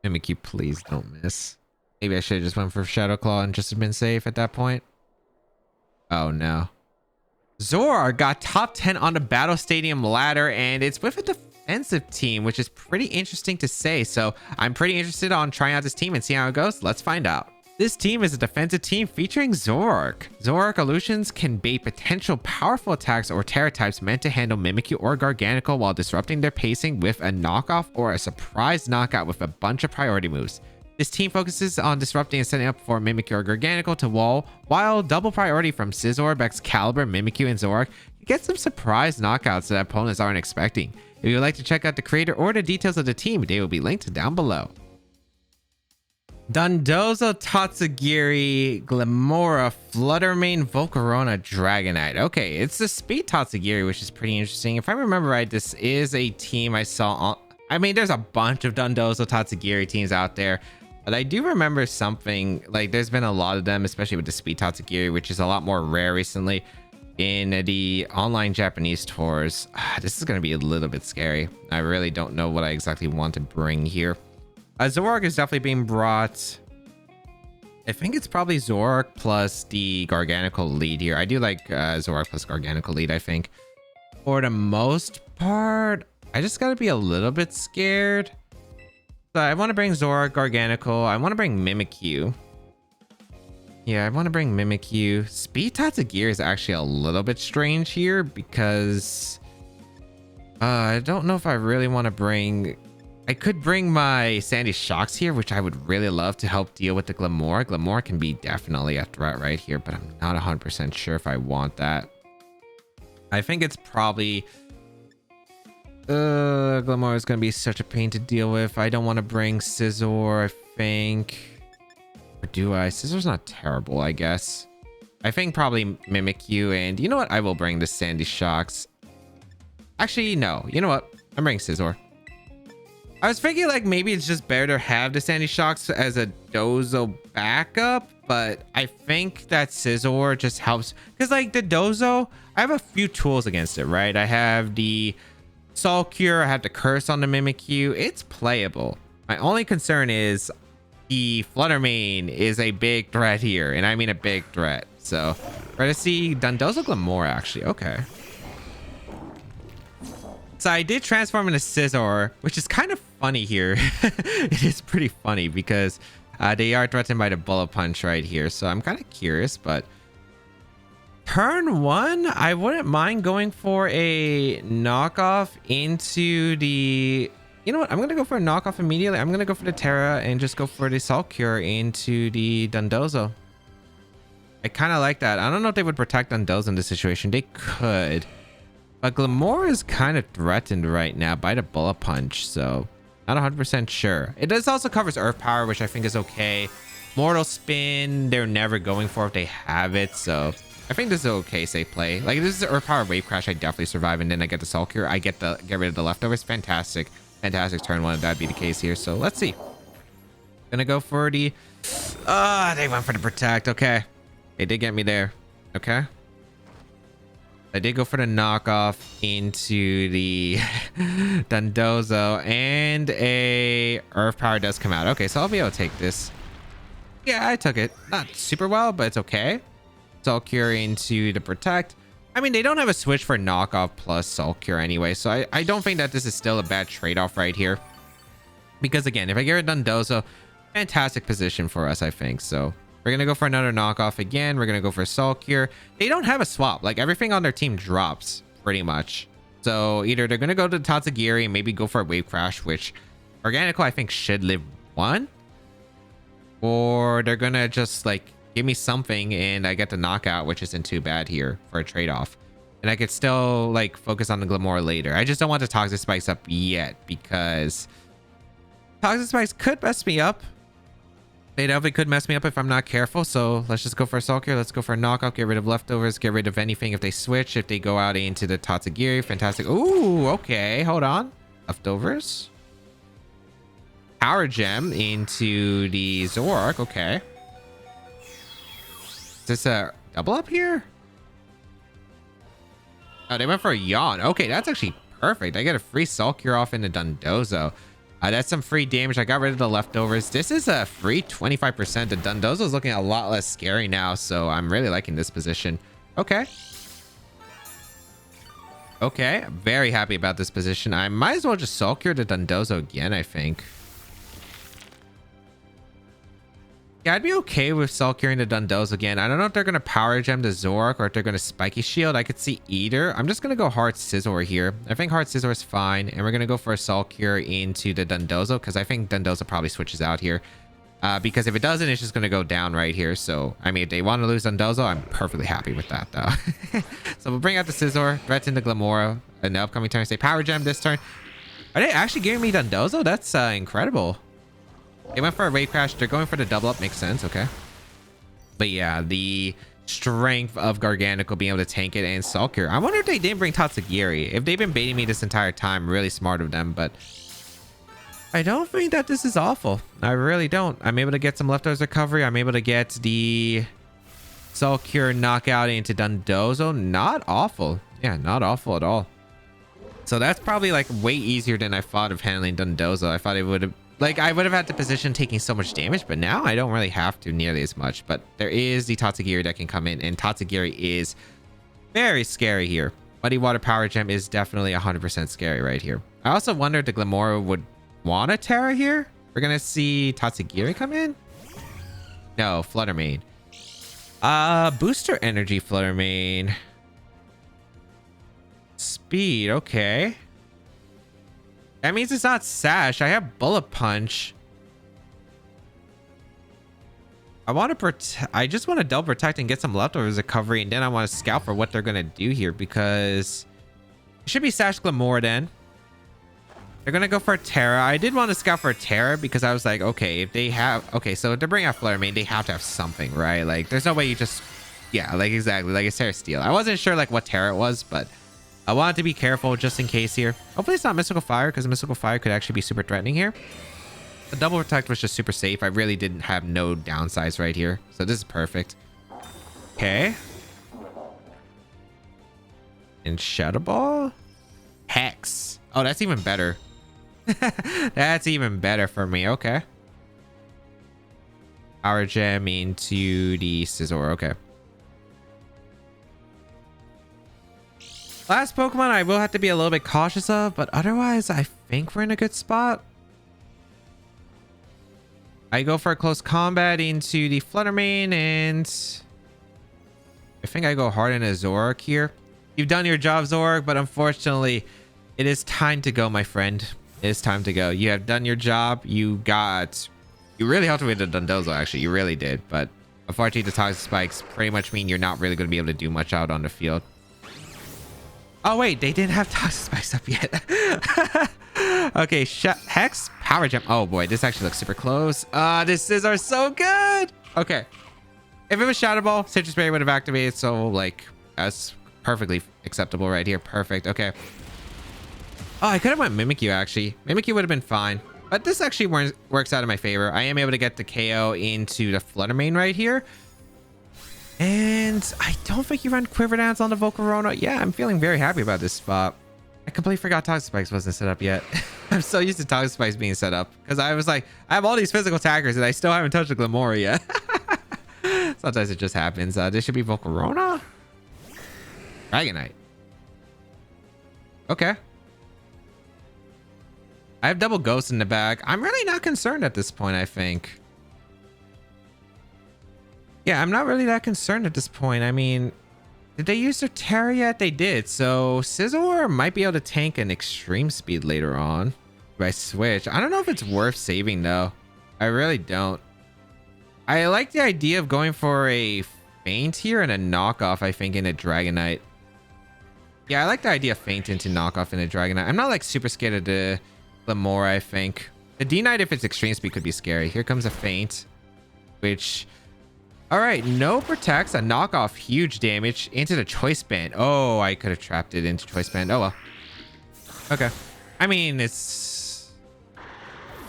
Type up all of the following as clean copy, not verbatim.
Mimikyu, please don't miss. Maybe I should have just went for Shadow Claw and just been safe at that point. Oh no. Zoroark got top 10 on the Battle Stadium ladder, and it's with a defensive team, which is pretty interesting to say. So I'm pretty interested on trying out this team and see how it goes. Let's find out. This team is a defensive team featuring Zoroark. Zoroark illusions can bait potential powerful attacks or terror types meant to handle Mimikyu or Garganacl while disrupting their pacing with a knockoff or a surprise knockout with a bunch of priority moves. This team focuses on disrupting and setting up for Mimikyu or Garganacl to wall, while double priority from Scizor, Excalibur, Mimikyu, and Zoroark get some surprise knockouts that opponents aren't expecting. If you would like to check out the creator or the details of the team, they will be linked down below. Dondozo, Tatsugiri, Glamora, Fluttermane, Volcarona, Dragonite. Okay, it's the Speed Tatsugiri, which is pretty interesting. If I remember right, this is a team I saw on... I mean, there's a bunch of Dondozo, Tatsugiri teams out there. But I do remember something, like there's been a lot of them, especially with the Speed Tatsugiri, which is a lot more rare recently in the online Japanese tours. This is going to be a little bit scary. I really don't know what I exactly want to bring here. Zoroark is definitely being brought. I think it's probably Zoroark plus the Garganacl lead here. I do like Zoroark plus Garganacl lead, I think. For the most part, I just got to be a little bit scared. So I want to bring Zoroark, Garganacl. I want to bring Mimikyu. Yeah, I want to bring Mimikyu. Speed Tatsugiri is actually a little bit strange here because I don't know if I really want to bring... I could bring my Sandy Shocks here, which I would really love to help deal with the Glamora. Glamora can be definitely a threat right here, but I'm not 100% sure if I want that. I think it's probably... Glamora is going to be such a pain to deal with. I don't want to bring Scizor, I think. Or do I? Scissor's not terrible, I guess. I think probably Mimikyu, and you know what? I will bring the Sandy Shocks. Actually, no. You know what? I'm bringing Scizor. I was thinking like maybe it's just better to have the Sandy Shocks as a Dozo backup, but I think that Scizor just helps because like the Dozo, I have a few tools against it, right? I have the Soul Cure, I have the Curse on the Mimikyu. It's playable. My only concern is the Fluttermane is a big threat here, and I mean a big threat. So we're gonna see Dondozo Glamora actually. Okay. So I did transform into Scizor, which is kind of funny here. It is pretty funny because they are threatened by the Bullet Punch right here. So I'm kind of curious, but turn one, I wouldn't mind going for a knockoff into the... You know what? I'm going to go for a knockoff immediately. I'm going to go for the Terra and just go for the Salt Cure into the Dondozo. I kind of like that. I don't know if they would protect Dondozo in this situation. They could. But Glamora is kind of threatened right now by the Bullet Punch, so not 100% sure. It does also covers Earth Power, which I think is okay. Mortal Spin, they're never going for if they have it, so I think this is okay safe play. Like, this is Earth Power Wave Crash, I definitely survive, and then I get the Soul Cure. I get rid of the leftovers. Fantastic. Fantastic turn one if that'd be the case here, so let's see. Gonna go for the... they went for the Protect. Okay. They did get me there. Okay. I did go for the knockoff into the Dondozo, and a Earth Power does come out. Okay, so I'll be able to take this. Yeah, I took it. Not super well, but it's okay. Soul Cure into the Protect. I mean, they don't have a switch for knockoff plus Soul Cure anyway, so I don't think that this is still a bad trade-off right here. Because again, if I get rid of Dondozo, fantastic position for us, I think. So we're going to go for another knockoff again. We're going to go for Soul Cure. They don't have a swap. Like, everything on their team drops pretty much. So either they're going to go to Tatsugiri and maybe go for a Wave Crash, which Garganacl I think should live one. Or they're going to just like give me something and I get the knockout, which isn't too bad here for a trade-off. And I could still like focus on the Glamora later. I just don't want the Toxic Spikes up yet because Toxic Spikes could mess me up. They definitely could mess me up if I'm not careful. So let's just go for a Soul Cure. Let's go for a knockoff. Get rid of leftovers. Get rid of anything if they switch. If they go out into the Tatsugiri. Fantastic. Ooh, okay. Hold on. Leftovers. Power Gem into the Zoroark. Okay. Is this a double up here? Oh, they went for a Yawn. Okay, that's actually perfect. I get a free Soul Cure off into Dondozo. That's some free damage. I got rid of the leftovers. This is a free 25%. The Dundozo is looking a lot less scary now, so I'm really liking this position. Okay. Okay, very happy about this position. I might as well just Soul Cure the Dundozo again, I think. Yeah, I'd be okay with Soul Curing the Dundozo again. I don't know if they're going to Power Gem the Zoroark or if they're going to Spiky Shield. I could see either. I'm just going to go Hard Scizor here. I think Hard Scizor is fine. And we're going to go for a Soul Cure into the Dundozo because I think Dundozo probably switches out here. Because if it doesn't, it's just going to go down right here. So, I mean, if they want to lose Dundozo, I'm perfectly happy with that, though. So, we'll bring out the Scizor, threaten the Glamora in the upcoming turn. Say Power Gem this turn. Are they actually giving me Dundozo? That's incredible. They went for a Wave Crash. They're going for the double up. Makes sense. Okay. But yeah, the strength of Garganacl being able to tank it and Soul Cure. I wonder if they didn't bring Tatsugiri. If they've been baiting me this entire time, really smart of them. But I don't think that this is awful. I really don't. I'm able to get some leftovers recovery. I'm able to get the Soul Cure knockout into Dundozo. Not awful. Yeah, not awful at all. So that's probably like way easier than I thought of handling Dundozo. I thought it would have... Like, I would have had the position taking so much damage, but now I don't really have to nearly as much. But there is the Tatsugiri that can come in, and Tatsugiri is very scary here. Muddy Water Power Gem is definitely 100% scary right here. I also wonder if the Glamora would want a Terra here. We're going to see Tatsugiri come in. No, Flutter Mane. Booster Energy Flutter Mane. Speed, okay. That means it's not Sash. I have Bullet Punch. I just want to double protect and get some leftovers recovery, and then I want to scout for what they're gonna do here because it should be Sash Glamora then. They're gonna go for a Terra. I did want to scout for a Terra because I was like, okay, if they have, okay, so if they bring out Flutter Mane, they have to have something, right? Like, there's no way you just, yeah, like exactly, like it's Terra Steel. I wasn't sure like what Terra it was, but I wanted to be careful just in case here. Hopefully it's not Mystical Fire because Mystical Fire could actually be super threatening here. The double protect was just super safe. I really didn't have no downsides right here. So this is perfect. Okay. And Shadow Ball? Hex. Oh, that's even better. That's even better for me. Okay. Power Gem into the Scizor. Okay. Last Pokemon I will have to be a little bit cautious of, but otherwise I think we're in a good spot. I go for a close combat into the Flutter Mane, and I think I go hard in a Zoroark here. You've done your job, Zoroark, but unfortunately, it is time to go, my friend. It is time to go. You have done your job. You really helped me with the Dundozo, actually. You really did, but unfortunately, the Toxic Spikes pretty much mean you're not really going to be able to do much out on the field. Oh, wait, they didn't have Toxic Spikes up yet. Okay, Hex, Power Gem. Oh, boy, this actually looks super close. This Scizor so good. Okay. If it was Shadow Ball, Citrus Berry would have activated, so, like, that's perfectly acceptable right here. Perfect. Okay. Oh, I could have went Mimikyu, actually. Mimikyu would have been fine. But this actually works out in my favor. I am able to get the KO into the Flutter Mane right here. And I don't think you run Quiver Dance on the Volcarona. Yeah, I'm feeling very happy about this spot. I completely forgot Toxic Spikes wasn't set up yet. I'm so used to Toxic Spikes being set up because I was like, I have all these physical attackers and I still haven't touched the Glamora yet. Sometimes it just happens. This should be Volcarona. Dragonite. Okay. I have double Ghost in the bag. I'm really not concerned at this point, I think. Yeah, I'm not really that concerned at this point. I mean, did they use their Terra yet? They did. So Scizor might be able to tank an extreme speed later on by switch. I don't know if it's worth saving though. I really don't. I like the idea of going for a feint here and a knockoff, I think, in a Dragonite. Yeah, I like the idea of feint into knockoff in a Dragonite. I'm not like super scared of the Glamora, I think. The D-Knight, if it's extreme speed, could be scary. Here comes a feint, which... All right, no protects, a knockoff, huge damage into the Choice Band. Oh, I could have trapped it into Choice Band. Oh, well. Okay. I mean, it's...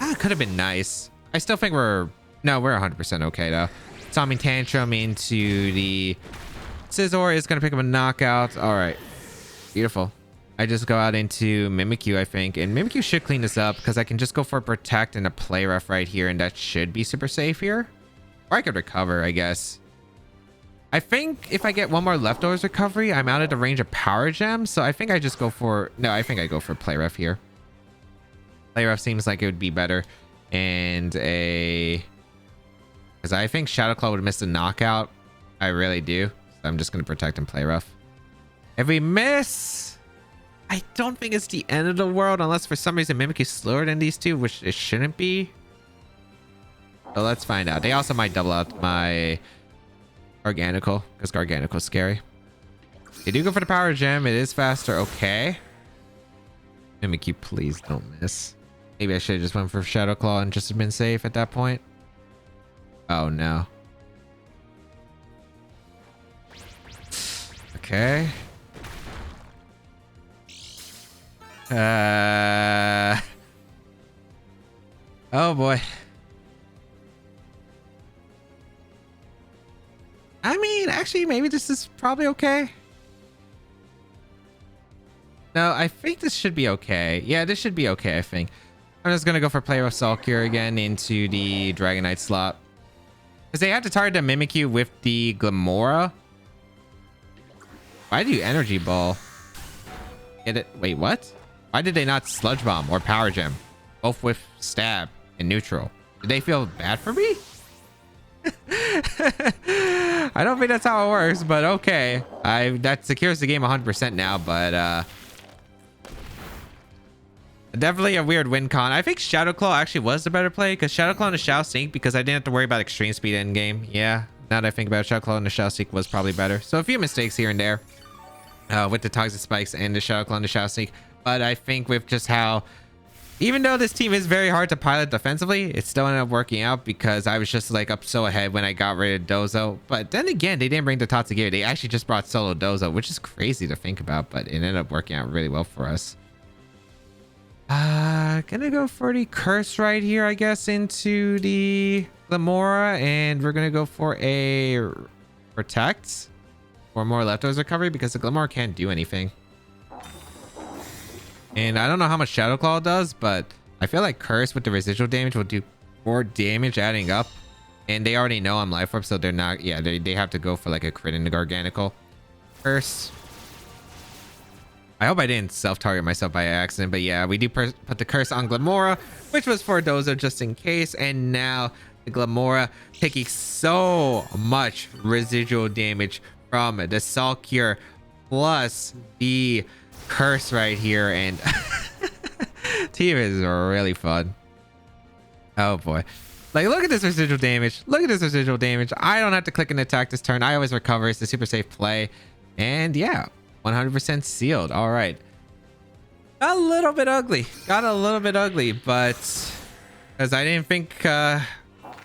it could have been nice. I still think we're 100% okay, though. Zombie Tantrum into the Scizor is going to pick up a knockout. All right. Beautiful. I just go out into Mimikyu, I think. And Mimikyu should clean this up because I can just go for a Protect and a Play Rough right here. And that should be super safe here. Or I could recover, I guess. I think if I get one more Leftovers recovery, I'm out of the range of Power Gems. So I think I just go for... No, I think I go for Play Rough here. Play Rough seems like it would be better. And a... Because I think Shadow Claw would miss the knockout. I really do. So I'm just going to Protect and Play Rough. If we miss... I don't think it's the end of the world unless for some reason Mimikyu is slower than these two, which it shouldn't be. So let's find out. They also might double out my Garganical because Garganical's scary. They do go for the Power Gem. It is faster. Okay. Mimikyu, please don't miss. Maybe I should have just went for Shadow Claw and just been safe at that point. Oh no. Okay. Oh boy. I mean, actually, maybe this is probably okay. No, I think this should be okay. Yeah, this should be okay, I think. I'm just gonna go for Play Rough Sulcure again into the Dragonite slot. Because they have to target the Mimikyu with the Glamora. Why do you Energy Ball? Get it? Wait, what? Why did they not Sludge Bomb or Power Gem? Both with Stab and Neutral. Did they feel bad for me? I don't think that's how it works, but okay. That secures the game 100% now, but definitely a weird win con. I think Shadow Claw actually was the better play because Shadow Claw and the Shao Sync because I didn't have to worry about extreme speed end game. Yeah, now that I think about it, Shadow Claw and the Shao Sync was probably better. So a few mistakes here and there with the Toxic Spikes and the Shadow Claw and the Shao Sync. But I think with just how, even though this team is very hard to pilot defensively, it still ended up working out because I was just like up so ahead when I got rid of Dozo. But then again, they didn't bring the Tatsugiri. They actually just brought solo Dozo, which is crazy to think about, but it ended up working out really well for us. Gonna go for the Curse right here, I guess, into the Glamora, and we're gonna go for a Protect or more Leftovers recovery because the Glamora can't do anything. And I don't know how much Shadow Claw does, but I feel like Curse with the residual damage will do more damage adding up. And they already know I'm Life Orb, so they're not... Yeah, they have to go for like a crit in the Garganical. Curse. I hope I didn't self-target myself by accident, but yeah, we do put the Curse on Glamora, which was for Dozo just in case. And now the Glamora taking so much residual damage from the Sulcure plus the Curse right here, and team is really fun. Oh boy, like look at this residual damage, look at this residual damage. I don't have to click and attack this turn. I always recover. It's a super safe play, and yeah, 100% sealed. All right, got a little bit ugly, but because I didn't think how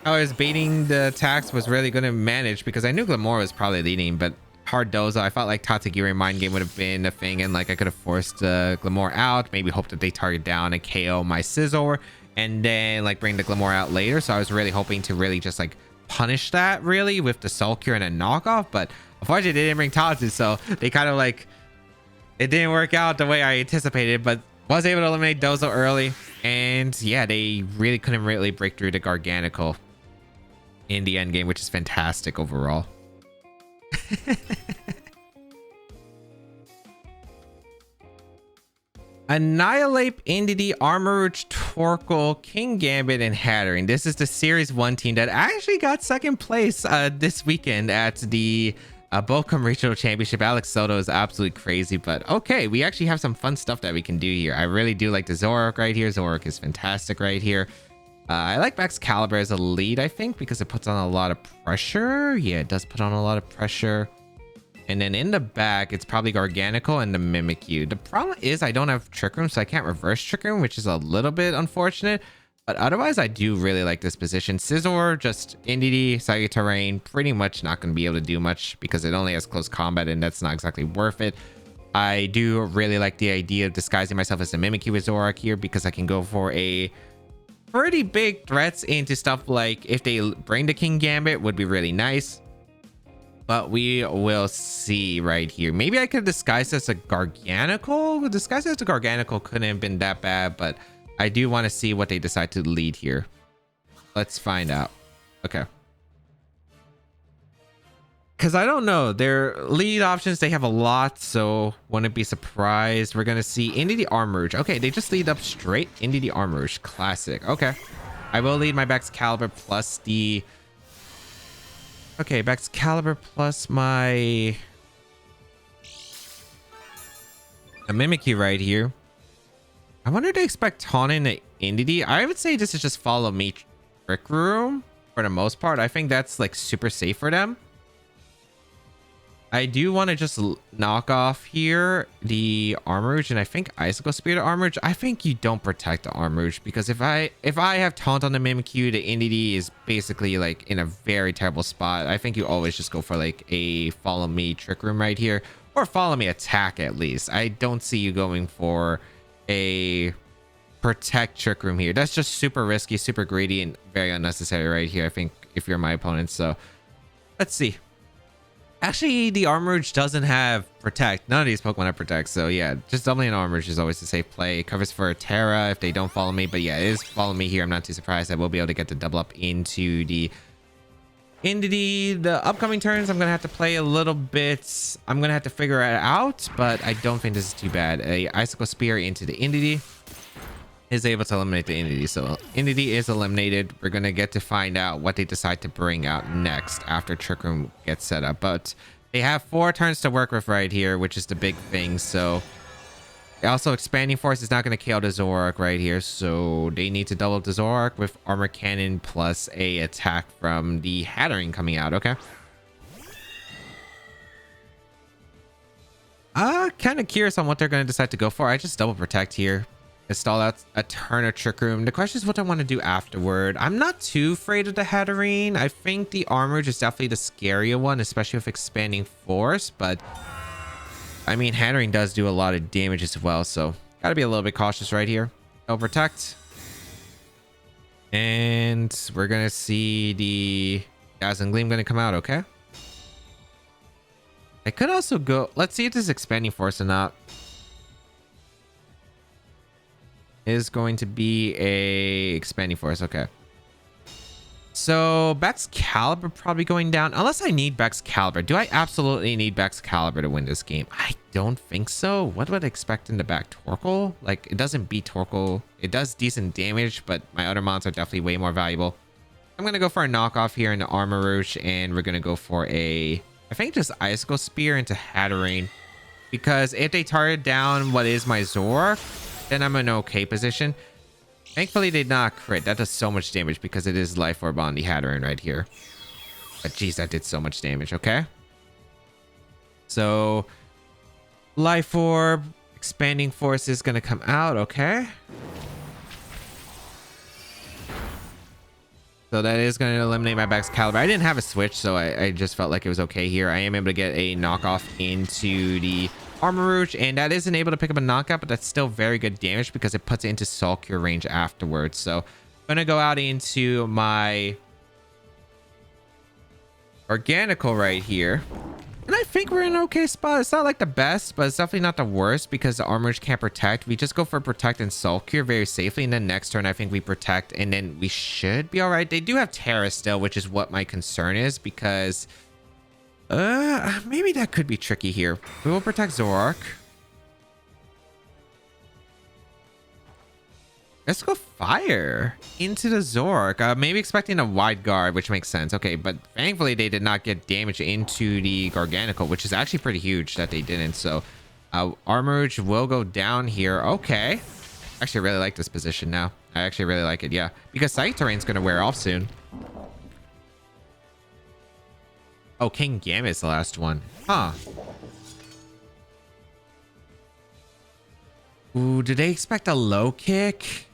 I was baiting the attacks was really going to manage, because I knew Glamora was probably leading, but hard Dozo, I felt like Tatsugiri Mind Game would have been a thing, and like I could have forced Glamora out, maybe hope that they target down and KO my Scizor, and then like bring the Glamora out later. So I was really hoping to really just like punish that really with the Sulcure and a knockoff, but unfortunately they didn't bring Tatsu, so they kind of like, it didn't work out the way I anticipated, but was able to eliminate Dozo early. And yeah, they really couldn't really break through the Garganical in the end game, which is fantastic overall. Annihilate, Entity, Armourouge, Torkoal, King Gambit, and Hatterene. This is the Series 1 team that actually got second place this weekend at the Pokemon Regional Championship. Alex Soto is absolutely crazy, but okay, we actually have some fun stuff that we can do here. I really do like the Zoroark right here. Zoroark is fantastic right here. I like Excalibur as a lead, I think, because it puts on a lot of pressure. Yeah, it does put on a lot of pressure. And then in the back, it's probably Garganical and the Mimikyu. The problem is I don't have Trick Room, so I can't reverse Trick Room, which is a little bit unfortunate. But otherwise, I do really like this position. Scizor, just Entity, Psychic Terrain, pretty much not going to be able to do much because it only has close combat, and that's not exactly worth it. I do really like the idea of disguising myself as a Mimikyu with Zoroark here because I can go for a pretty big threats into stuff like if they bring the King Gambit would be really nice. but we will see right here. Maybe I could disguise as a Garganical. Disguise as a Garganical couldn't have been that bad, but I do want to see what they decide to lead here. Let's find out. Okay. Because I don't know. Their lead options, they have a lot, so wouldn't be surprised. We're going to see into the Armouge. Okay, they just lead up straight into the Armouge. Classic. Okay. I will lead my Excalibur plus the... Okay, Excalibur plus my... a Mimikyu right here. I wonder to expect taunting the Indie. I would say this is just follow me Trick Room for the most part. I think that's like super safe for them. I do want to just knock off here the Armouge, and I think Icicle Spear the Armouge. I think you don't protect the Armouge, because if I have taunt on the Mimikyu, the Indie is basically like in a very terrible spot. I think you always just go for like a follow me Trick Room right here, or follow me attack at least. I don't see you going for a protect Trick Room here. That's just super risky, super greedy, and very unnecessary right here, I think, if you're my opponent. So let's see. Actually, the Armouge doesn't have protect. None of these Pokemon have protect. So yeah, just doubling an Armouge is always a safe play. It covers for a Terra if they don't follow me. But yeah, it is follow me here. I'm not too surprised. I will be able to get the double up into the upcoming turns. I'm gonna have to play a little bit. I'm gonna have to figure it out, but I don't think this is too bad. A Icicle Spear into the Indie is able to eliminate the Indie. So Indie is eliminated. We're gonna get to find out what they decide to bring out next after Trick Room gets set up. But they have 4 turns to work with right here, which is the big thing. So also Expanding Force is not going to KO the Zoroark right here, so they need to double the Zoroark with Armor Cannon plus a attack from the Hatterene coming out. Okay. Kind of curious on what they're going to decide to go for. I just double protect here. Install out a turn of Trick Room. The question is what I want to do afterward. I'm not too afraid of the Hatterene. I think the Armouge is definitely the scarier one, especially with Expanding Force. But I mean, Hatterene does do a lot of damage as well, so gotta be a little bit cautious right here. I'll protect. And we're gonna see the Dazzling Gleam gonna come out. Okay. I could also go... Let's see if this is Expanding Force or not. Is going to be a Expanding Force. Okay. So Excalibur probably going down. Unless I need Excalibur. Do I absolutely need Excalibur to win this game? I don't think so. What would I expect in the back? Torkoal? Like, it doesn't beat Torkoal. It does decent damage, but my other mons are definitely way more valuable. I'm going to go for a knockoff here in the Armouge, and we're going to go for a... I think just Icicle Spear into Hatterene. Because if they target down what is my Zoroark, then I'm in an okay position. Thankfully, they did not crit. That does so much damage because it is Life Orb on the Hatterene right here. But geez, that did so much damage. Okay. So, Life Orb, Expanding Force is going to come out. Okay. So that is going to eliminate my Excalibur. I didn't have a switch, so I just felt like it was okay here. I am able to get a knockoff into the Armouge, and that isn't able to pick up a knockout, but that's still very good damage because it puts it into Soul Cure range afterwards. So I'm going to go out into my Organical right here. And I think we're in an okay spot. It's not like the best, but it's definitely not the worst because the Armouge can't protect. We just go for Protect and Soul Cure very safely. And then next turn, I think we Protect and then we should be all right. They do have Terra still, which is what my concern is because maybe that could be tricky here. We will Protect Zoroark. Let's go Fire into the Zoroark. Maybe expecting a wide guard, which makes sense. Okay, but thankfully they did not get damage into the Garganical, which is actually pretty huge that they didn't. So Armouge will go down here. Okay. Actually, I really like this position now. I actually really like it, yeah. Because Psychic Terrain's going to wear off soon. Oh, King Gambit's the last one. Huh. Ooh, did they expect a low kick?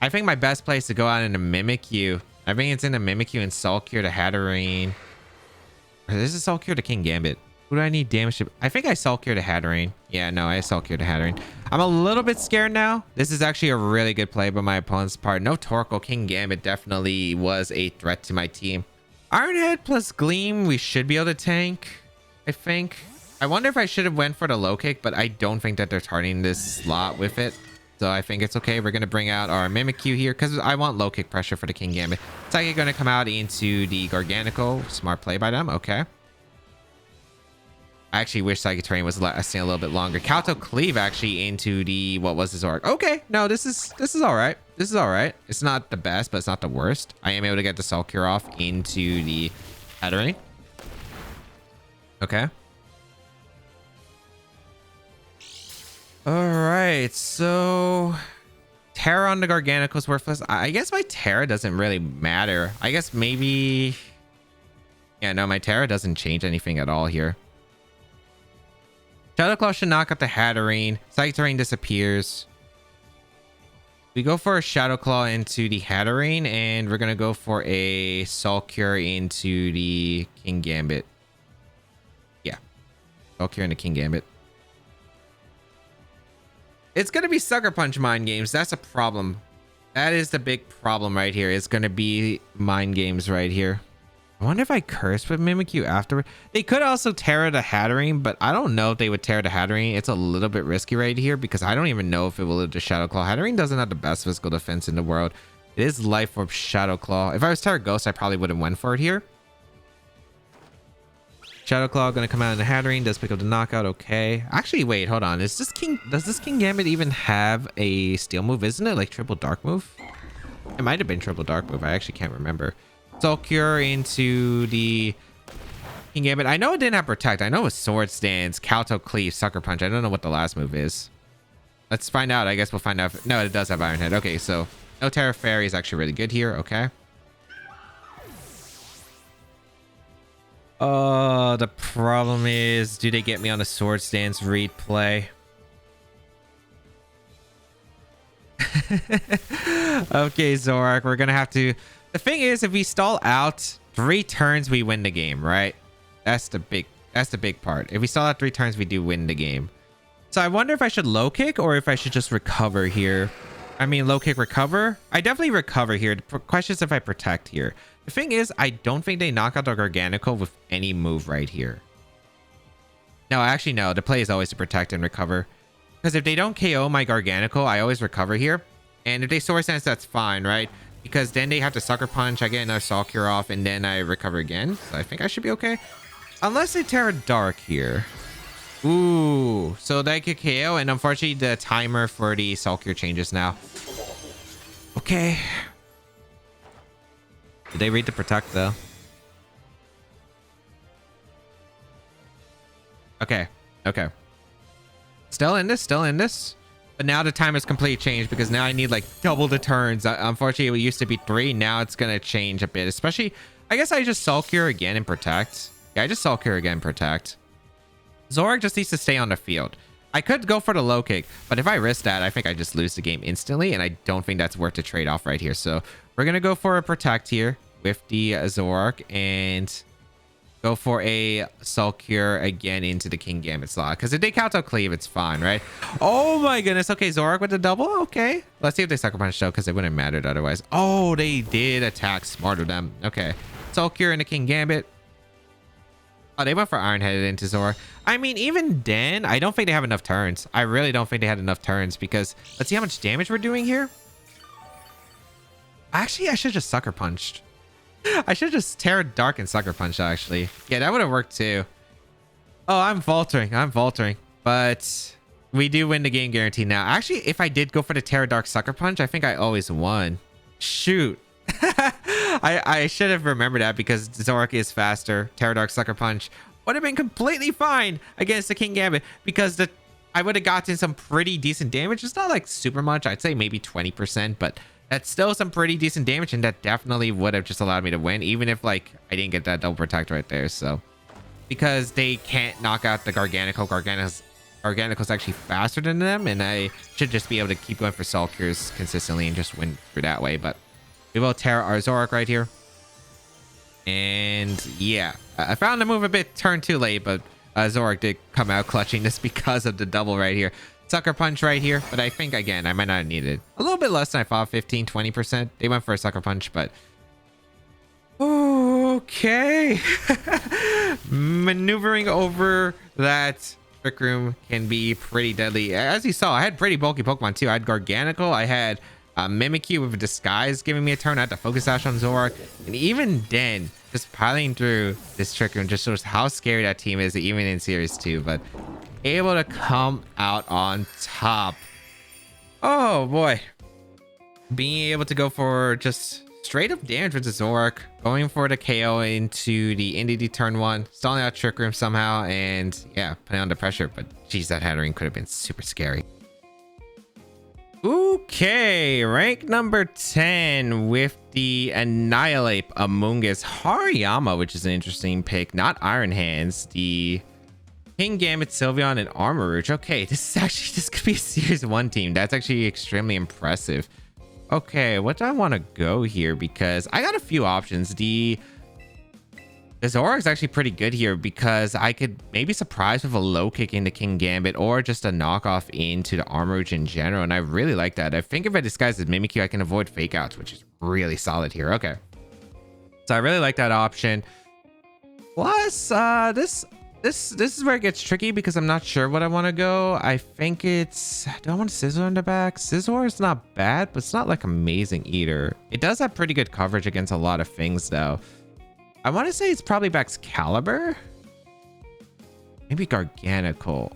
I think my best play is to go out in a Mimikyu. I think it's in a Mimikyu and Soul Cure to Hatterene. Or this is Soul Cure to King Gambit. Who do I need damage to? I think I Soul Cure to Hatterene. Yeah, no, I Soul Cure to Hatterene. I'm a little bit scared now. This is actually a really good play by my opponent's part. No Torkoal. King Gambit definitely was a threat to my team. Iron Head plus Gleam, we should be able to tank, I think. I wonder if I should have went for the low kick, but I don't think that they're targeting this slot with it. So I think it's okay. We're going to bring out our Mimikyu here because I want low kick pressure for the King Gambit. Psychic going to come out into the Garganical. Smart play by them. Okay. I actually wish Psychic Terrain was lasting a little bit longer. Kaito Cleave actually into the, what was his Zoroark? Okay. No, this is all right. This is all right. It's not the best, but it's not the worst. I am able to get the Soul Cure off into the Hatterene. Okay. All right, so Terra on the Garganical is worthless. I guess my Terra doesn't really matter. I guess maybe... Yeah, no, my Terra doesn't change anything at all here. Shadow Claw should knock out the Hatterene. Psychic Terrain disappears. We go for a Shadow Claw into the Hatterene, and we're going to go for a Soul Cure into the King Gambit. Yeah, Soul Cure into King Gambit. It's going to be Sucker Punch Mind Games. That's a problem. That is the big problem right here. It's going to be Mind Games right here. I wonder if I curse with Mimikyu afterward. They could also Terra the Hatterene, but I don't know if they would Terra the Hatterene. It's a little bit risky right here because I don't even know if it will just Shadow Claw. Hatterene doesn't have the best physical defense in the world. It is Life Orb Shadow Claw. If I was Terra Ghost, I probably would have went for it here. Shadow Claw going to come out in the Hatterene. Does pick up the knockout. Okay. Actually, wait, hold on. Does this King Gambit even have a steel move? Isn't it like triple dark move? It might have been triple dark move. I actually can't remember. Soul Cure into the King Gambit. I know it didn't have Protect. I know it was Sword Stance, Kaito Cleave, Sucker Punch. I don't know what the last move is. Let's find out. I guess we'll find out. No, it does have Iron Head. Okay, so no Terra Fairy is actually really good here. Okay. Oh, the problem is, do they get me on a Sword Stance replay? Okay, Zoroark, we're gonna have to... The thing is, if we stall out 3 turns, we win the game, right? That's the big part. If we stall out 3 turns, we do win the game. So I wonder if I should low kick or if I should just recover here. I mean, low kick, recover. I definitely recover here. The question is if I protect here. The thing is, I don't think they knock out the Garganical with any move right here. No, actually, no. The play is always to protect and recover. Because if they don't KO my Garganical, I always recover here. And if they Sword Stance, that's fine, right? Because then they have to Sucker Punch. I get another Soul Cure off, and then I recover again. So I think I should be okay. Unless they Terra Dark here. Ooh. So they could KO, and unfortunately, the timer for the Soul Cure changes now. Okay. Did they read the Protect, though? Okay. Okay. Still in this. But now the time has completely changed because now I need like double the turns. Unfortunately, it used to be 3. Now it's going to change a bit. Especially, I guess I just Soul Cure again and Protect. Yeah, I just Soul Cure again and Protect. Zoroark just needs to stay on the field. I could go for the low kick, but if I risk that, I think I just lose the game instantly. And I don't think that's worth the trade-off right here. So we're going to go for a Protect here with the Zoroark and go for a Soul Cure again into the King Gambit slot. Because if they Kaito Cleave, it's fine, right? Oh my goodness. Okay, Zoroark with the double. Okay. Let's see if they Sucker Punch though, because it wouldn't have mattered otherwise. Oh, they did attack. Smart of them. Okay. Soul Cure into King Gambit. Oh, they went for Iron Headed into Zoroark. I mean, even then, I don't think they have enough turns. I really don't think they had enough turns because let's see how much damage we're doing here. Actually, I should just Sucker Punched. I should just Terra Dark and Sucker Punch, actually. Yeah, that would have worked too. Oh, I'm faltering. But we do win the game guarantee now. Actually, if I did go for the Terra Dark Sucker Punch, I think I always won. Shoot. I should have remembered that because Zoroark is faster. Terra Dark Sucker Punch would have been completely fine against the King Gambit because I would have gotten some pretty decent damage. It's not like super much. I'd say maybe 20%, but that's still some pretty decent damage, and that definitely would have just allowed me to win, even if like I didn't get that double Protect right there. So because they can't knock out the Garganical. Garganical's actually faster than them, and I should just be able to keep going for Soul Cures consistently and just win through that way. But we will Terra our Zoroark right here. And yeah, I found the move a bit turned too late, but Zoroark did come out clutching this because of the double right here. Sucker Punch right here, but I think again I might not have needed a little bit less than I thought. 15-20%. They went for a Sucker Punch, but Okay. Maneuvering over that Trick Room can be pretty deadly. As you saw, I had pretty bulky Pokemon too. I had Garganacl, I had Mimikyu with a Disguise giving me a turn. I had to Focus Sash on Zoroark. And even then, just piling through this Trick Room just shows how scary that team is, even in Series 2. But able to come out on top. Oh boy. Being able to go for just straight up damage with the Zoroark, going for the KO into the NDD turn 1, stalling out Trick Room somehow, and yeah, putting on the pressure. But geez, that Hattering could have been super scary. Okay, rank number 10 with the Annihilate Amoonguss Hariyama, which is an interesting pick. Not Iron Hands, the King Gambit, Sylveon, and Armarouge. Okay, this could be a Series 1 team. That's actually extremely impressive. Okay, what do I want to go here? Because I got a few options. The Zoroark is actually pretty good here because I could maybe surprise with a low kick into King Gambit or just a knockoff into the Armarouge in general. And I really like that. I think if I disguise as Mimikyu, I can avoid fake outs, which is really solid here. Okay. So I really like that option. Plus, this is where it gets tricky because I'm not sure what I want to go. I think it's... Do I want Scizor in the back? Scizor is not bad, but it's not like amazing either. It does have pretty good coverage against a lot of things though. I want to say it's probably Excalibur. Maybe Garganacl.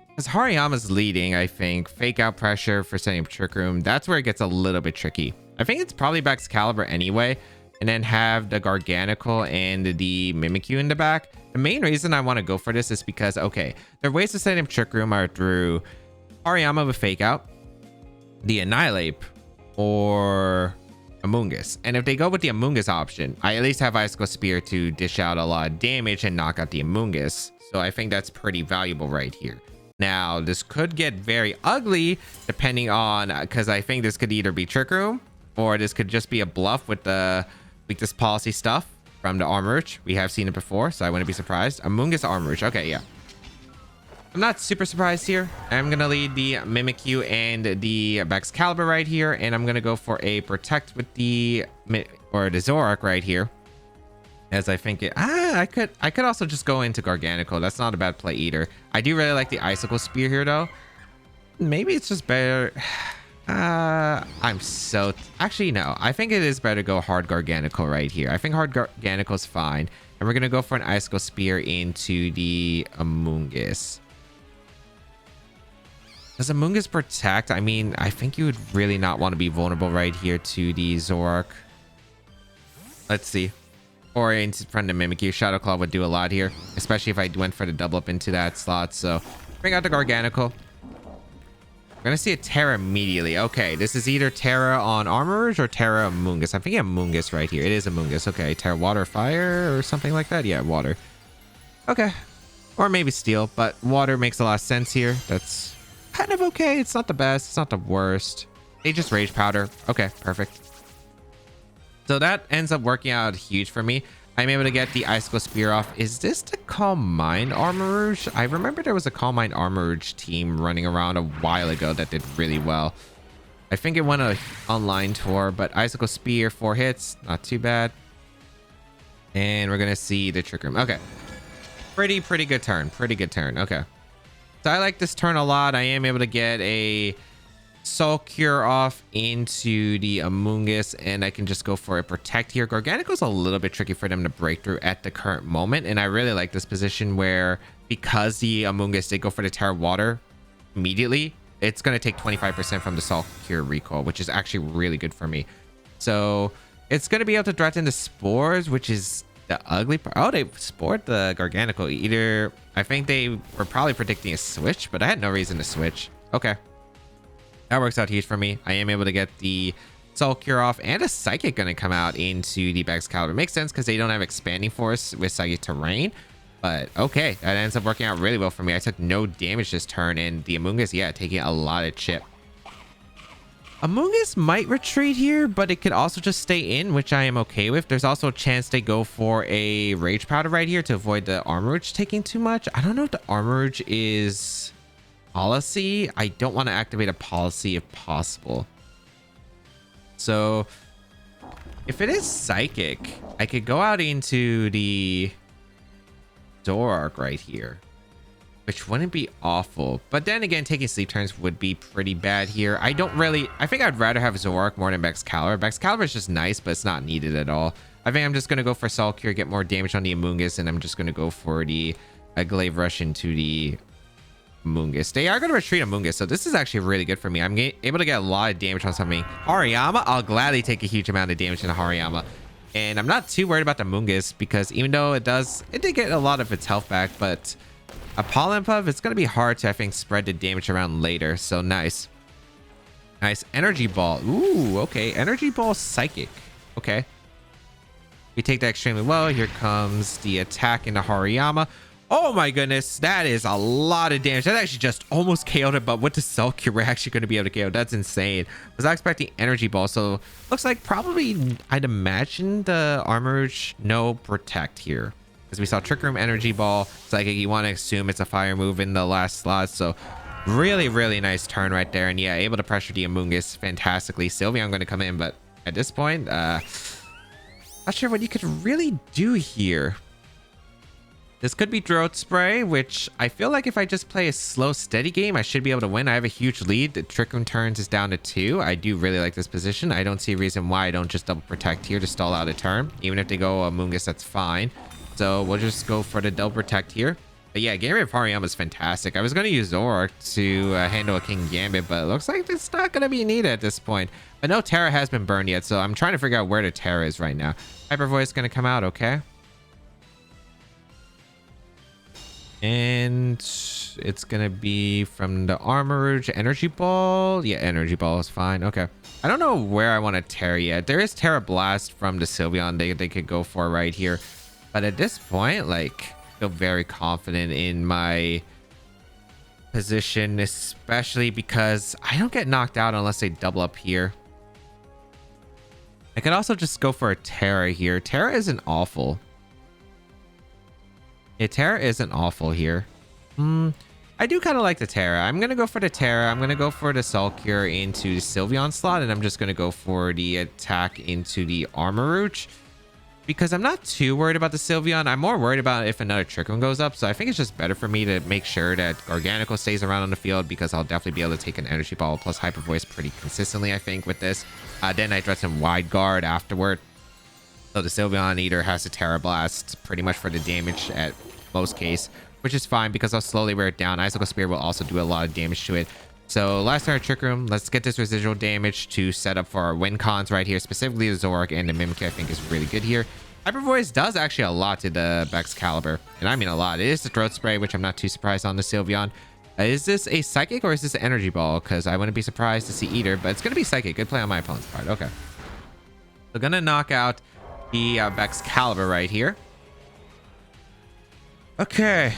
Because Hariyama's leading, I think. Fake out pressure for setting up Trick Room. That's where it gets a little bit tricky. I think it's probably Excalibur anyway. And then have the Garganacl and the Mimikyu in the back. The main reason I want to go for this is because, okay, their ways to set up Trick Room are through Hariyama with Fake Out, the Annihilate, or Amoonguss. And if they go with the Amoonguss option, I at least have Icicle Spear to dish out a lot of damage and knock out the Amoonguss. So I think that's pretty valuable right here. Now, this could get very ugly depending on, because I think this could either be Trick Room or this could just be a bluff with the weakness policy stuff from the Armarouge. We have seen it before, so I wouldn't be surprised. Amoonguss Armarouge. Okay, yeah. I'm not super surprised here. I'm going to lead the Mimikyu and the Excalibur right here, and I'm going to go for a Protect with the Zoroark right here. As I think it... I could also just go into Garganacl. That's not a bad play either. I do really like the Icicle Spear here, though. Maybe it's just better... Actually, no. I think it is better to go hard Garganacl right here. I think hard Garganacl is fine. And we're going to go for an Icicle Spear into the Amoonguss. Does Amoonguss protect? I mean, I think you would really not want to be vulnerable right here to the Zoroark. Let's see. Or in front of Mimikyu. Shadow Claw would do a lot here, especially if I went for the double up into that slot. So bring out the Garganacl. We're gonna see a Terra immediately. Okay, this is either Terra on Armarouge or Terra Amoonguss. I'm thinking Amoonguss right here. It is Amoonguss. Okay, Terra Water Fire or something like that. Yeah, Water. Okay. Or maybe Steel, but Water makes a lot of sense here. That's kind of okay. It's not the best. It's not the worst. They just Rage Powder. Okay, perfect. So that ends up working out huge for me. I'm able to get the Icicle Spear off. Is this the Calm Mind Armarouge? I remember there was a Calm Mind Armarouge team running around a while ago that did really well. I think it went on an online tour, but Icicle Spear, 4 hits. Not too bad. And we're going to see the Trick Room. Okay. Pretty good turn. Pretty good turn. Okay. So I like this turn a lot. I am able to get a Soul Cure off into the Amoonguss, and I can just go for a Protect here. Garganacl's a little bit tricky for them to break through at the current moment, and I really like this position where, because the Amoonguss did go for the Terra Water immediately, it's going to take 25% from the Soul Cure recoil, which is actually really good for me. So it's going to be able to threaten the Spores, which is the ugly part. Oh, they spored the Garganacl. Either, I think they were probably predicting a switch, but I had no reason to switch. Okay. That works out huge for me. I am able to get the Soul Cure off and a Psychic going to come out into the Excalibur. Makes sense because they don't have Expanding Force with Psychic Terrain. But okay, that ends up working out really well for me. I took no damage this turn, and the Amoonguss, yeah, taking a lot of chip. Amoonguss might retreat here, but it could also just stay in, which I am okay with. There's also a chance they go for a Rage Powder right here to avoid the Armarouge taking too much. I don't know if the Armarouge is... policy. I don't want to activate a policy if possible. So If it is Psychic, I could go out into the Zoroark right here, which wouldn't be awful. But then again, taking sleep turns would be pretty bad here. I think I'd rather have Zoroark more than Excalibur. Excalibur is just nice, but it's not needed at all. I think I'm just going to go for Soul Cure, get more damage on the Amoonguss, and I'm just going to go for the Glaive Rush into the Amoonguss. They are going to retreat Amoonguss, so this is actually really good for me. I'm able to get a lot of damage on something. Hariyama, I'll gladly take a huge amount of damage into Hariyama. And I'm not too worried about the Amoonguss because even though it did get a lot of its health back, but a Pollen Puff, it's going to be hard to, I think, spread the damage around later. So nice. Nice. Energy Ball. Ooh, okay. Energy Ball Psychic. Okay. We take that extremely well. Here comes the attack into Hariyama. Oh my goodness. That is a lot of damage. That actually just almost KO'd it, but with the Cell Cure, we're actually going to be able to KO. That's insane. Was not expecting Energy Ball. So looks like probably, I'd imagine the Armourouge no Protect here. Because we saw Trick Room, Energy Ball. Psychic, you want to assume it's a fire move in the last slot. So really, really nice turn right there. And yeah, able to pressure the Amoonguss fantastically. Sylveon going to come in, but at this point, not sure what you could really do here. This could be Throat Spray, which I feel like if I just play a slow, steady game, I should be able to win. I have a huge lead. The Trick Room turns is down to 2. I do really like this position. I don't see a reason why I don't just double protect here to stall out a turn. Even if they go Amoonguss, that's fine. So we'll just go for the double protect here. But yeah, getting rid of Hariyama is fantastic. I was going to use Zoroark to handle a King Gambit, but it looks like it's not going to be needed at this point. But no Terra has been burned yet, so I'm trying to figure out where the Terra is right now. Hyper Voice going to come out, okay? And it's going to be from the Armourouge Energy Ball. Yeah, Energy Ball is fine. Okay. I don't know where I want to Terra yet. There is Terra Blast from the Sylveon they could go for right here. But at this point, like, I feel very confident in my position, especially because I don't get knocked out unless they double up here. I could also just go for a Terra here. Terra isn't awful. Yeah, Terra isn't awful here. I do kind of like the Terra. I'm going to go for the Terra. I'm going to go for the Soul Cure into the Sylveon slot. And I'm just going to go for the attack into the Armourouge. Because I'm not too worried about the Sylveon. I'm more worried about if another Trick Room goes up. So I think it's just better for me to make sure that Organical stays around on the field. Because I'll definitely be able to take an Energy Ball plus Hyper Voice pretty consistently, I think, with this. Then I threat some Wide Guard afterward. So the Sylveon either has to Terra Blast pretty much for the damage at most case, which is fine because I'll slowly wear it down. Icicle Spear will also do a lot of damage to it. So last turn Trick Room, let's get this residual damage to set up for our win cons right here. Specifically the Zoroark and the Mimikyu I think is really good here. Hyper Voice does actually a lot to the Excalibur, and I mean a lot. It is the Throat Spray, which I'm not too surprised on the Sylveon. Is this a Psychic or is this an Energy Ball? Because I wouldn't be surprised to see either, but it's going to be Psychic. Good play on my opponent's part. Okay. So going to knock out the Excalibur right here. Okay.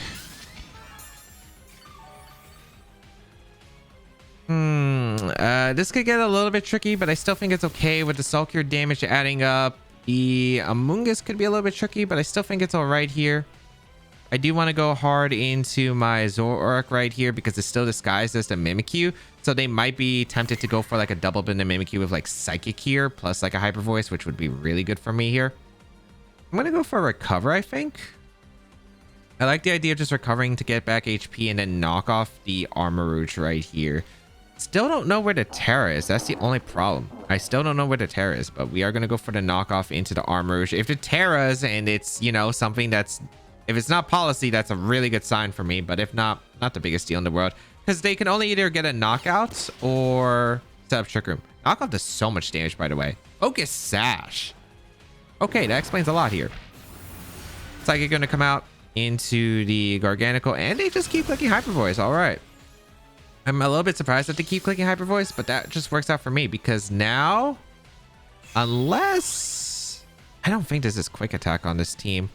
This could get a little bit tricky, but I still think it's okay with the Soul Cure damage adding up. The Amoonguss could be a little bit tricky, but I still think it's all right here. I do want to go hard into my Zoroark right here because it's still disguised as the Mimikyu. So they might be tempted to go for like a double bend of Mimikyu with like Psychic here, plus like a Hyper Voice, which would be really good for me here. I'm going to go for a Recover, I think. I like the idea of just recovering to get back HP and then knock off the Armourouge right here. Still don't know where the Terra is. That's the only problem. I still don't know where the Terra is, but we are going to go for the knockoff into the Armourouge. If the Terra's and it's, you know, something that's, if it's not policy, that's a really good sign for me. But if not, not the biggest deal in the world. Because they can only either get a knockout or set up Trick Room. Knockoff does so much damage, by the way. Focus Sash. Okay, that explains a lot here. Psychic going to come out into the Garganical, and they just keep clicking Hyper Voice. All right. I'm a little bit surprised that they keep clicking Hyper Voice, but that just works out for me because now, unless I don't think this is Quick Attack on this team.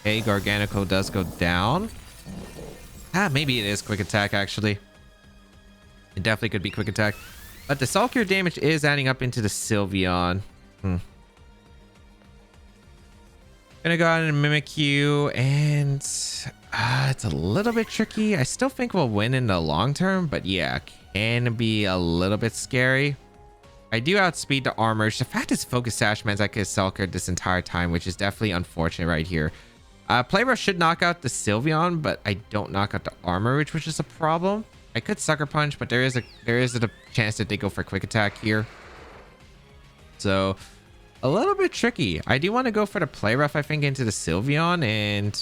Okay, Garganical does go down. Maybe it is Quick Attack actually. It definitely could be Quick Attack, but the Soul Cure damage is adding up into the Sylveon. Gonna go out and Mimikyu, and it's a little bit tricky. I still think we'll win in the long term, but yeah, can be a little bit scary. I do outspeed the armor. The fact is Focus Sash means I could Selker this entire time, which is definitely unfortunate right here. Play Rough should knock out the Sylveon, but I don't knock out the armor, which is a problem. I could Sucker Punch, but there is a chance that they go for Quick Attack here. So a little bit tricky. I do want to go for the Play Rough, I think, into the Sylveon, and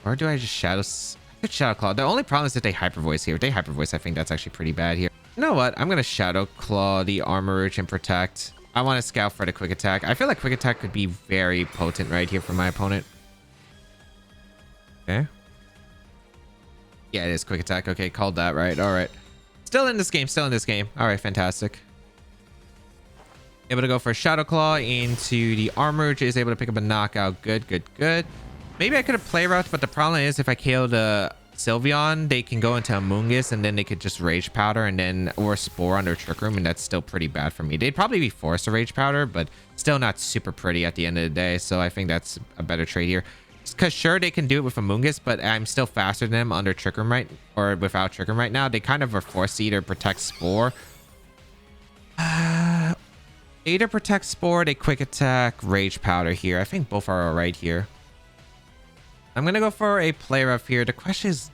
or do I just Shadow? I could Shadow Claw. The only problem is that they Hyper Voice here. If they Hyper Voice, I think that's actually pretty bad here. You know what? I'm gonna Shadow Claw the Armor and Protect. I want to scout for the Quick Attack. I feel like Quick Attack could be very potent right here for my opponent. Okay. Yeah, it is Quick Attack. Okay, called that right. All right. Still in this game. Still in this game. All right, fantastic. Able to go for Shadow Claw into the Armor, which is able to pick up a knockout. Good, good, good. Maybe I could have Play Roughed, but the problem is if I kill the Sylveon, they can go into Amoonguss, and then they could just Rage Powder and then or Spore under Trick Room, and that's still pretty bad for me. They'd probably be forced to Rage Powder, but still not super pretty at the end of the day. So I think that's a better trade here. Because sure, they can do it with Amoonguss, but I'm still faster than them under Trick Room or without Trick Room right now. They kind of are forced to either protect Spore. Either protect Spore, they Quick Attack, Rage Powder here. I think both are alright here. I'm gonna go for a Play Rough here. The question is,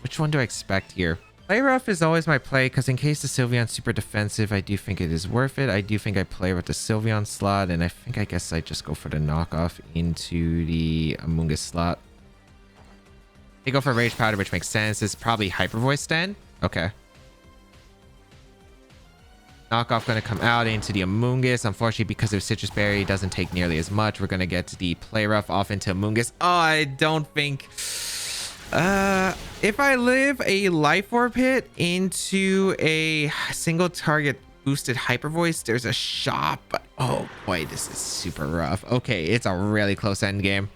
which one do I expect here? Play Rough is always my play because in case the Sylveon's super defensive, I do think it is worth it. I do think I play with the Sylveon slot, and I guess I just go for the knockoff into the Amoonguss slot. They go for Rage Powder, which makes sense. It's probably Hyper Voice then. Okay. Knockoff going to come out into the Amoonguss. Unfortunately, because of Citrus Berry, it doesn't take nearly as much. We're going to get the Play Rough off into Amoonguss. Oh, I don't think... if I live a Life Orb hit into a single target boosted Hyper Voice, there's a shot, but oh boy, this is super rough. Okay, it's a really close end game.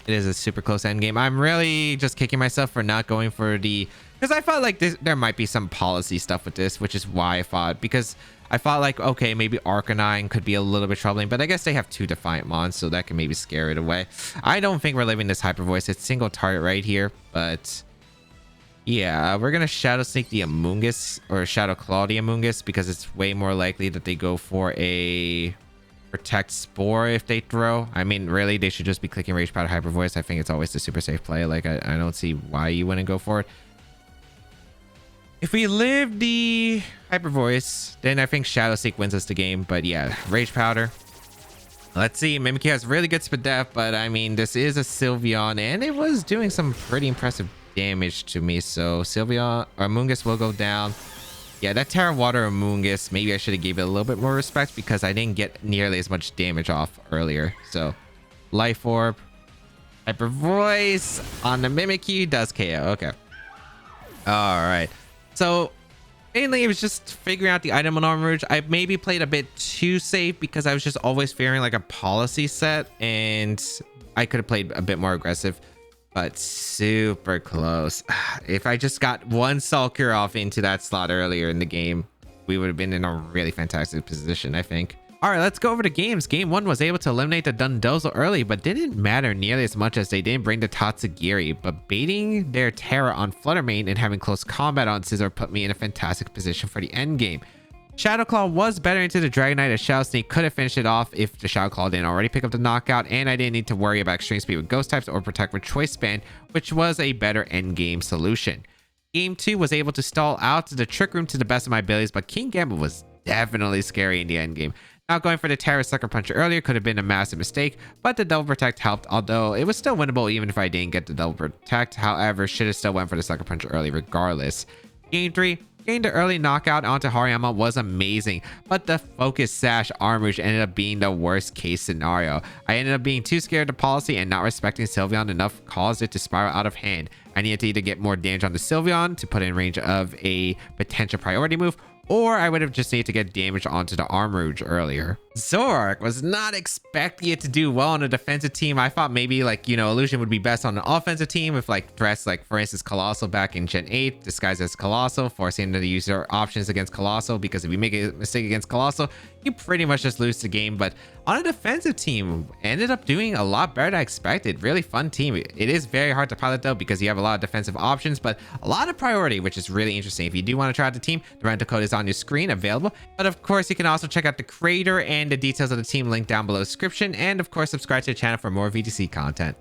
It is a super close end game. I'm really just kicking myself for not going for the... Because I felt like there might be some policy stuff with this, which is why I fought. Because I thought like, okay, maybe Arcanine could be a little bit troubling, but I guess they have 2 Defiant Mons, so that can maybe scare it away. I don't think we're living this Hyper Voice. It's single target right here, but yeah, we're going to Shadow Sneak the Amoonguss or Shadow Claw the Amoonguss because it's way more likely that they go for a Protect Spore if they throw. I mean, really, they should just be clicking Rage Powder Hyper Voice. I think it's always the super safe play. Like, I don't see why you wouldn't go for it. If we live the Hyper Voice, then I think Shadow Seek wins us the game. But yeah, Rage Powder. Let's see. Mimikyu has really good Spadef, but I mean, this is a Sylveon, and it was doing some pretty impressive damage to me. So Sylveon or Amoonguss will go down. Yeah, that Terra Water Amoonguss, maybe I should have gave it a little bit more respect because I didn't get nearly as much damage off earlier. So Life Orb, Hyper Voice on the Mimikyu does KO. Okay. All right. So mainly it was just figuring out the item on Armor Rouge. I maybe played a bit too safe because I was just always fearing like a policy set, and I could have played a bit more aggressive, but super close. If I just got one Sulker off into that slot earlier in the game, we would have been in a really fantastic position, I think. All right, let's go over the games. Game 1 was able to eliminate the Dundozo early, but didn't matter nearly as much as they didn't bring the Tatsugiri. But baiting their Terra on Fluttermane and having close combat on Scizor put me in a fantastic position for the end game. Shadow Claw was better into the Dragonite as Shadow Sneak could have finished it off if the Shadow Claw didn't already pick up the knockout, and I didn't need to worry about extreme speed with Ghost types or Protect with Choice Band, which was a better end game solution. Game 2 was able to stall out the Trick Room to the best of my abilities, but King Gambit was definitely scary in the end game. Not going for the Terra Sucker Punch earlier could have been a massive mistake, but the Double Protect helped, although it was still winnable even if I didn't get the Double Protect. However, should have still went for the Sucker Punch early regardless. Game 3, getting the early knockout onto Hariyama was amazing, but the Focus Sash Armor Rouge ended up being the worst case scenario. I ended up being too scared of policy and not respecting Sylveon enough caused it to spiral out of hand. I needed to either get more damage on the Sylveon to put in range of a potential priority move, or I would have just needed to get damage onto the Armor Rouge earlier. Zoroark was not expecting it to do well on a defensive team. I thought maybe like, you know, Illusion would be best on an offensive team if like dressed like, for instance, Colossal back in Gen 8, disguised as Colossal, forcing them to use their options against Colossal, because if you make a mistake against Colossal, you pretty much just lose the game. But on a defensive team, ended up doing a lot better than I expected. Really fun team. It is very hard to pilot though because you have a lot of defensive options, but a lot of priority, which is really interesting. If you do want to try out the team, the rent code is on your screen available. But of course, you can also check out the creator and the details of the team link down below the description. And of course, subscribe to the channel for more VGC content.